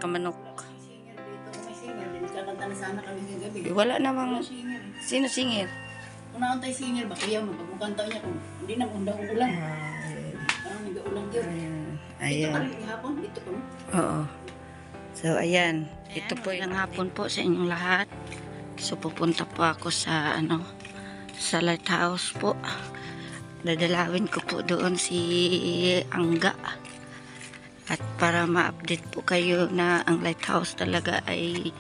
manok. Singer dito. May singer din. Kakanta na sana kami kagabi. Wala namang... Singer. Sino singir? Kung nakantay singer ba, kaya mo, pag mukanta niya, kung hindi na undang ulang. Parang nag-ulang yun. Dito Ayan. pa rin hapon, dito pa. Oo. So, ayan. Ito po yung hapon po sa inyong lahat. So, pupunta po ako sa, sa lighthouse po. Dadalawin ko po doon si Angga. At para ma-update po kayo na ang lighthouse talaga ay,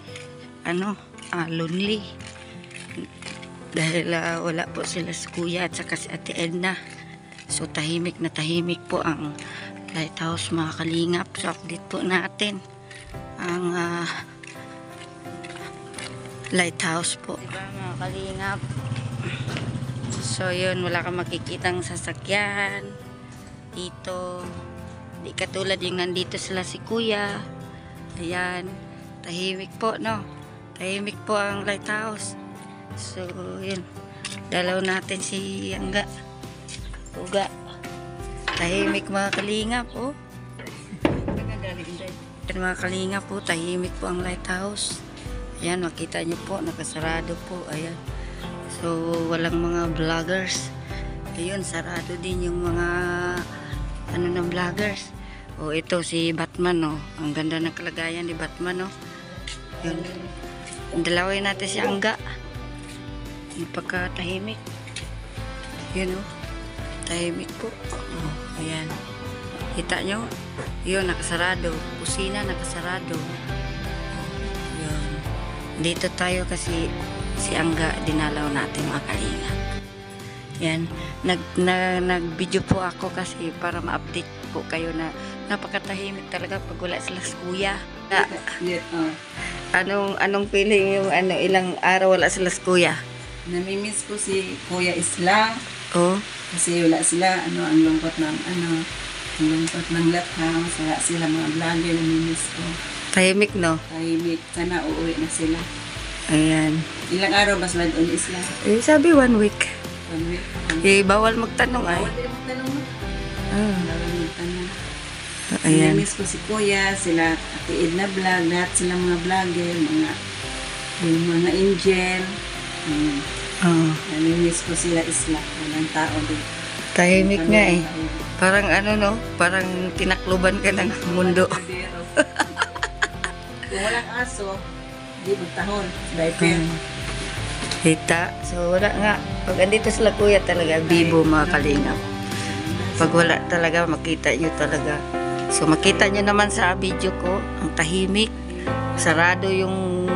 lonely. Dahil wala po sila si Kuya at saka si Ate Edna. So, tahimik na tahimik po ang lighthouse, mga kalingap. So, update po natin ang lighthouse po. Diba, mga kalingap? So, yun, wala kang makikitang sasakyan dito. Di katulad yung nandito sila si Kuya. Ayan, tahimik po, no? Tahimik po ang lighthouse. So, yun. Dalaw natin si Angga. Uga. Tahimik, mga kalingap, oh. Yan, mga kalingap po, tahimik po ang lighthouse. Ayan, makita nyo po, nakasarado po. Ayan. So, walang mga vloggers. Ayun, sarado din yung mga ng vloggers. Oh, ito si Batman, oh. Ang ganda ng kalagayan ni Batman, oh. Yun. Dalawin natin si Angga. Napakatahimik. Yun, oh. Tahimik po. Oh, ayan. Kita nyo? Yun, nakasarado. Kusina, nakasarado. Yun. Dito tayo kasi si Angga dinalaw natin, mga kalinga. Yan. Nag-video po ako kasi para ma-update po kayo na napakatahimik talaga pag wala sila sa Kuya. Anong feeling yung ilang araw wala sila sa Kuya? Namimiss ko si Kuya Isla. Oh. Kasi wala sila, ang lungkot ng, ang lungkot ng lighthouse. Wala sila mga vlogger, namimiss ko. Tahimik, no? Tahimik, sana uuwi na sila. Ayan. Ilang araw ba sila doon, Isla? Eh, sabi 1 week. 1 week? Eh, bawal magtanong ay. Bawal din magtanong mo. Ah. Bawal magtanong. Ayan. Namimiss ko si Kuya, sila Ate Edna Vlog, lahat sila mga vlogger, mga angel. Oh. Namimiss ko sila, Isla. Walang tao din. Tahimik nga eh. Parang no? Parang tinakluban ka ng mundo. Kung walang aso, di magtahon. Diaper. Kita. So, wala nga. Pag andito sila Kuya talaga, bibo, mga kalingap. Pag wala talaga, makita nyo talaga. So, makita nyo naman sa video ko, ang tahimik. Sarado yung,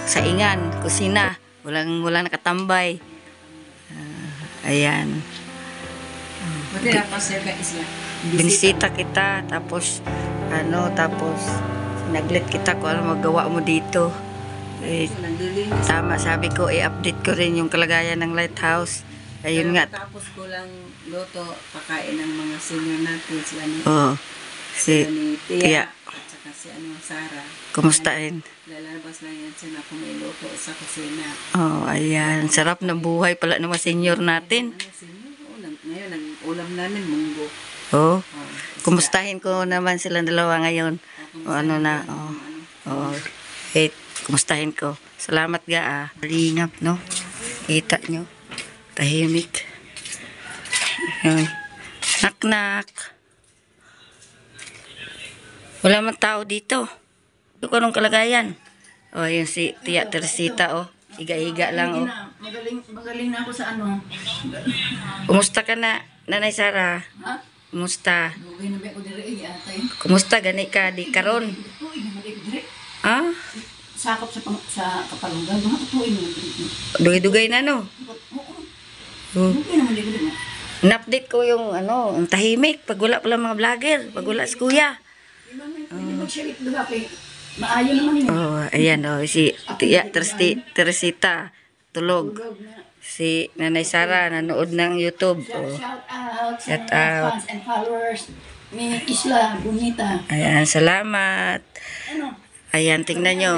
saingan, kusina. Walang nakatambay. Ayan. Buti na pa sir ka, Isla. Binisita kita, tapos, naglit kita kung ano magawa mo dito. Eh, tama, sabi ko, i-update ko rin yung kalagayan ng lighthouse. Ayun nga. Tapos ko lang luto, pakain ng mga senior natin, sila ni, si Tia. At saka si Sarah. Kumustahin? Lalabas lang yan sila kung may luto sa kusina. Oh, ayan. Sarap ng buhay pala ng mga senior natin. Ngayon, ang ulam namin, munggo. Oh, kumustahin ko naman silang dalawa ngayon. Kumustahin ko. Salamat ga, Lingap, no? Kita nyo. Tahimik. Ayan. Knock-knock. Wala man tao dito. Ito ko nung kalagayan. Oh, yun si Tia Teresita, oh. Higa-higa lang, oh. Magaling na ako sa Kumusta ka na, Nanay Sara? Ha? Kumusta? Dugay na ba ko dire atay. Kumusta gani ka di karon? Uy, dire. Ah? Sakop sa kapalunggan, mga tutuin mo. Dugay-dugay na, no? Oo. Dugay naman dire mo. In-update ko yung ang tahimik pag wala pala mga vlogger, pag wala si Kuya. Hindi mag-share ito kay maayo naman yun. Oh, ayan, oh, si Tia Teresita tulog. Si Nanay Sara nanood ng YouTube. Oh. Shout out fans and followers ni Isla Bonita. Ayan, salamat. Ano? Ayan, tingnan nyo.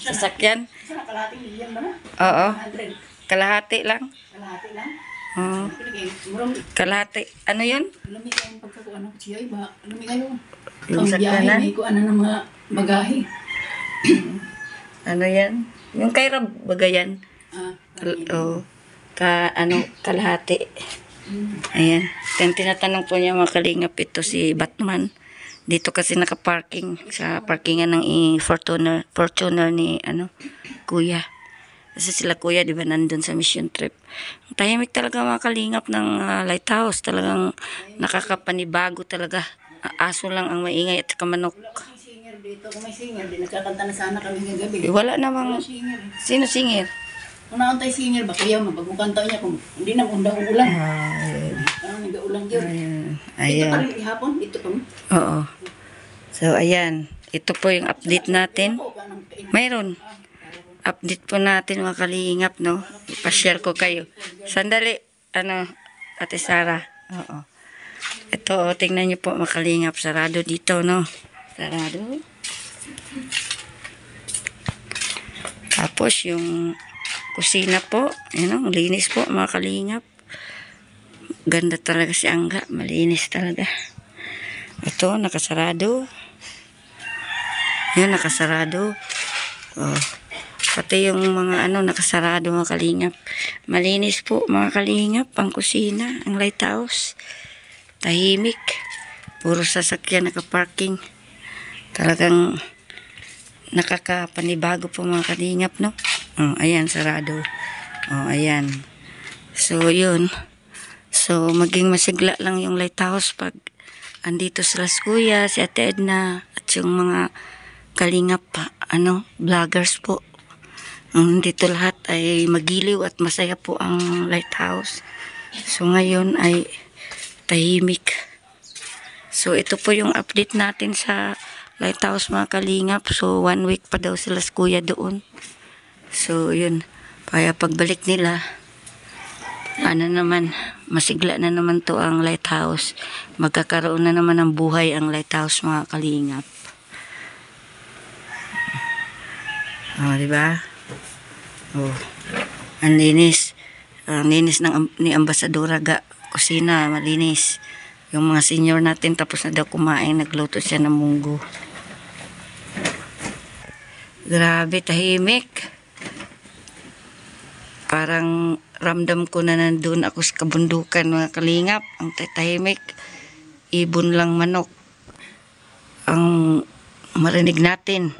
Sasakyan? Sa kalahating milyon ba na? Oo. 100. Kalahati lang. Kalahati lang. Oo. Kalahati. Ano yun? Lumi kayo pagkakuan ng siya ba? Lumi kayo. Yung Ang biyahe, sakyanan. may kuan na ng mga bagahe. Ano yan? Yung kay Rab, bagayan. Ah, Oh, kalahati. Ayan. Then tinatanong po niya mga kalingap, ito si Batman. Dito kasi nakaparking sa parkingan ng Fortuner ni Kuya. Kasi sila Kuya, di ba, nandun sa mission trip. Ang tahimik talaga mga kalingap ng lighthouse. Talagang nakakapanibago talaga. Aso lang ang maingay at saka manok. wala kasing singer dito. Kung may singer, di nagkakanta na sana kami ng gabi. Wala Wala namang... singer. Sino singir? Kung naantay singer ba, kuya, mapagkanta niya kung hindi na undang ulan. Ayan. Parang nag-ulang yun. Ayan. Ito Ayan. pa rin ihapon, ito pa. Oo. So, ayan. Ito po yung update natin. Ako, kanang kain. Mayroon. Update po natin mga kalingap, no? Ipashare ko kayo. Sandali. Ate Sara. Oo. Ito, tingnan niyo po mga kalingap. Sarado dito, no? Sarado. Tapos yung kusina po. Ayan, linis po mga kalingap. Ganda talaga si Angga. Malinis talaga. Ito, nakasarado. Yan, nakasarado. Oh. Pati yung mga nakasarado mga kalingap. Malinis po mga kalingap. Ang kusina, ang lighthouse. Tahimik. Puro sasakyan nakaparking. Talagang nakakapanibago po mga kalingap, no? Oh, ayan, sarado. Oh, ayan. So, yun. So, maging masigla lang yung lighthouse pag andito sila si Kuya, si Ate Edna, at yung mga kalingap pa, vloggers po. Dito lahat ay magiliw at masaya po ang lighthouse. So, ngayon ay tahimik. So, ito po yung update natin sa lighthouse mga kalingap. So, 1 week pa daw sila si Kuya doon. So, yun. Kaya pagbalik nila, masigla na naman to ang lighthouse. Magkakaroon na naman ng buhay ang lighthouse mga kalingap. Oh, di ba? Oh. Ang linis. Ang linis ni Ambasadora Ga. Kusina, malinis. Yung mga senior natin tapos na daw kumain, nagluto siya ng munggo. Grabe, tahimik. Parang ramdam ko na nandun ako sa kabundukan mga kalingap. Ang tahimik. Ibon lang manok. Ang marinig natin.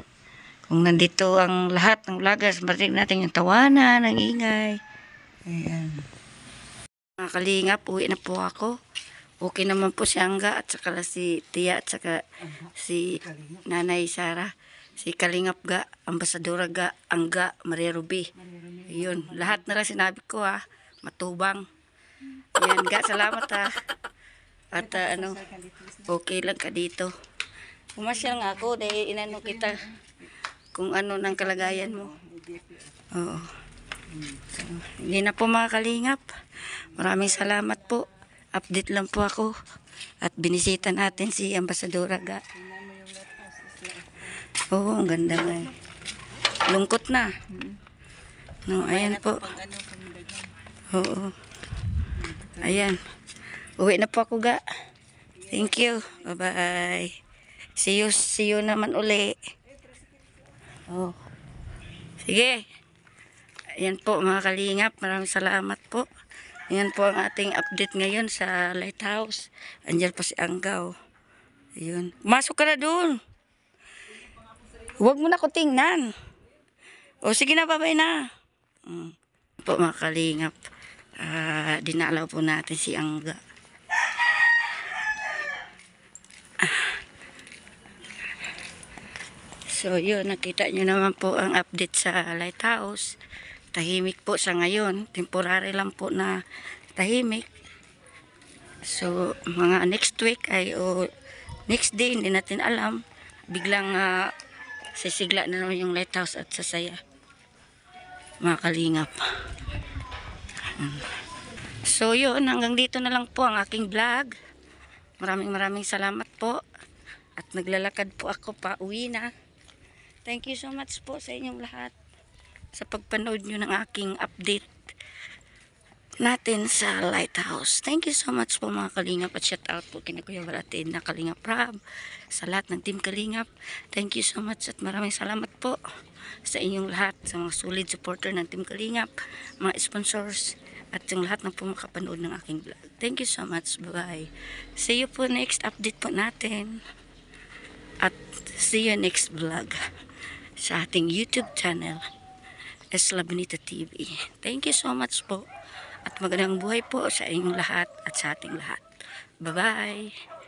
Kung nandito ang lahat ng vloggers, marinig natin yung tawanan, ang ingay. Ayan. Mga kalingap, uwi na po ako. Okay naman po si Angga at saka si Tia at saka si Nanay Sara. Si Kalingap Ga, Ambasadora Ga, Angga, Maria Ruby. Ayun, lahat na lang sinabi ko ha. Matubang. Ayan, Ga, salamat ha. At okay lang ka dito. Pumasyal nga ako dahil inano kita kung ano ng kalagayan mo. Oo. So, hindi na po mga kalingap. Maraming salamat po. Update lang po ako. At binisita natin si Ambasadora Ga. Oo, ang ganda nga. Lungkot na. No, ayan po. Oo. Ayan. Uwi na po ako, Ga. Thank you. Bye-bye. See you naman uli. Oh. Sige. Ayan po mga kalingap. Maraming salamat po. Ayan po ang ating update ngayon sa lighthouse. Andiyan po si Anggaw. Ayun. Masok ka na doon. Huwag mo na ko tingnan. O sige na, babay na. Po mga kalingap. Dinalaw po natin si Angga. So yun, nakita nyo naman po ang update sa lighthouse. Tahimik po sa ngayon. Temporary lang po na tahimik. So mga next week next day, hindi natin alam. Biglang sisigla na naman yung lighthouse at sasaya. Mga kalingap. So yun, hanggang dito na lang po ang aking vlog. Maraming salamat po. At naglalakad po ako pa uwi na. Thank you so much po sa inyong lahat sa pagpanood nyo ng aking update natin sa Lighthouse. Thank you so much po mga Kalingap at shout out po kina Kuya Baratin na Kalingap Rab sa lahat ng Team Kalingap. Thank you so much at maraming salamat po sa inyong lahat, sa mga solid supporter ng Team Kalingap, mga sponsors at yung lahat na po makapanood ng aking vlog. Thank you so much. Bye-bye. See you po next update po natin. At see you next vlog sa ating YouTube channel, Esla Bonita TV. Thank you so much po. At magandang buhay po sa inyong lahat at sa ating lahat. Bye-bye!